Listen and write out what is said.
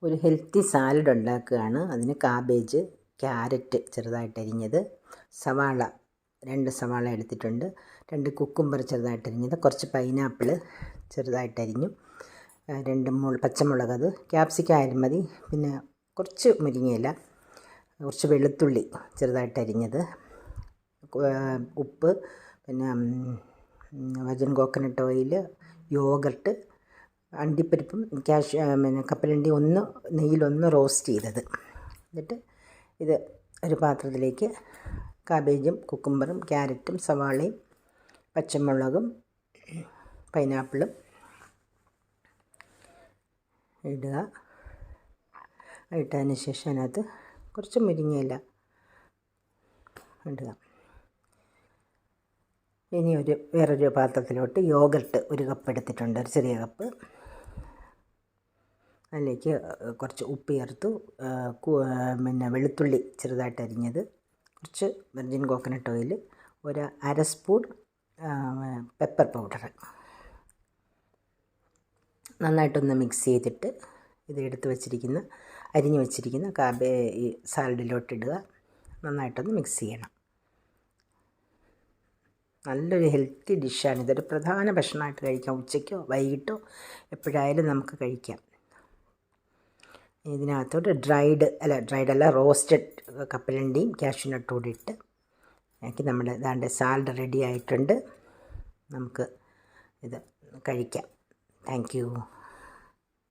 ഒരു healthy salad ഉണ്ടാക്കുകയാണ്. അതിന് കാബേജ്, ക്യാരറ്റ് ചെറുതായിട്ട് അരിഞ്ഞത്, സവാള 2 സവാള എടുത്തിട്ടുണ്ട്, 2 കുക്കുംബർ ചെറുതായിട്ട് അരിഞ്ഞത്, കുറച്ച് പൈനാപ്പിൾ ചെറുതായിട്ട് അരിഞ്ഞു, 2 പച്ചമുളക്, അത് ക്യാപ്സിക്കം ആയാലും മതി, പിന്നെ കുറച്ച് മുരിങ്ങയില, കുറച്ച് വെളുത്തുള്ളി ചെറുതായിട്ട് അരിഞ്ഞത്, ഉപ്പ്, പിന്നെ വെർജിൻ കോക്കനട്ട് ഓയിൽ, യോഗർട്ട്, അണ്ടിപ്പരിപ്പും പിന്നെ കപ്പലണ്ടി നെയ്യിലൊന്ന് റോസ്റ്റ് ചെയ്തത്. എന്നിട്ട് ഇത് ഒരു പാത്രത്തിലേക്ക് കാബേജും കുക്കുംബറും ക്യാരറ്റും സവാളയും പച്ചമുളകും പൈനാപ്പിളും ഇടുക. ഇട്ടതിന് ശേഷം അതിനകത്ത് കുറച്ച് മുരിങ്ങയില ഇടുക. ഇനി വേറൊരു പാത്രത്തിലോട്ട് യോഗർട്ട് 1 കപ്പ് എടുത്തിട്ടുണ്ട്, ഒരു ചെറിയ കപ്പ്. അതിലേക്ക് കുറച്ച് ഉപ്പ് ചേർത്തു, പിന്നെ വെളുത്തുള്ളി ചെറുതായിട്ട് അരിഞ്ഞത്, കുറച്ച് വെർജിൻ കോക്കനട്ട് ഓയിൽ, ഒരു 1/2 സ്പൂൺ പെപ്പർ പൗഡർ. നന്നായിട്ടൊന്ന് മിക്സ് ചെയ്തിട്ട് ഇത് അരിഞ്ഞു വെച്ചിരിക്കുന്ന ഈ സാലഡിലോട്ടിടുക. നന്നായിട്ടൊന്ന് മിക്സ് ചെയ്യണം. നല്ലൊരു ഹെൽത്തി ഡിഷാണ്. ഇതൊരു പ്രധാന ഭക്ഷണമായിട്ട് കഴിക്കാം. ഉച്ചയ്ക്കോ വൈകിട്ടോ എപ്പോഴായാലും നമുക്ക് കഴിക്കാം. ഇതിനകത്തോട്ട് ഡ്രൈഡ് റോസ്റ്റഡ് കപ്പലണ്ടിയും കാഷ്യൂനട്ടും കൂടി ഇട്ട് നമ്മുടെ സാലഡ് റെഡി ആയിട്ടുണ്ട്. നമുക്ക് ഇത് കഴിക്കാം. Thank you.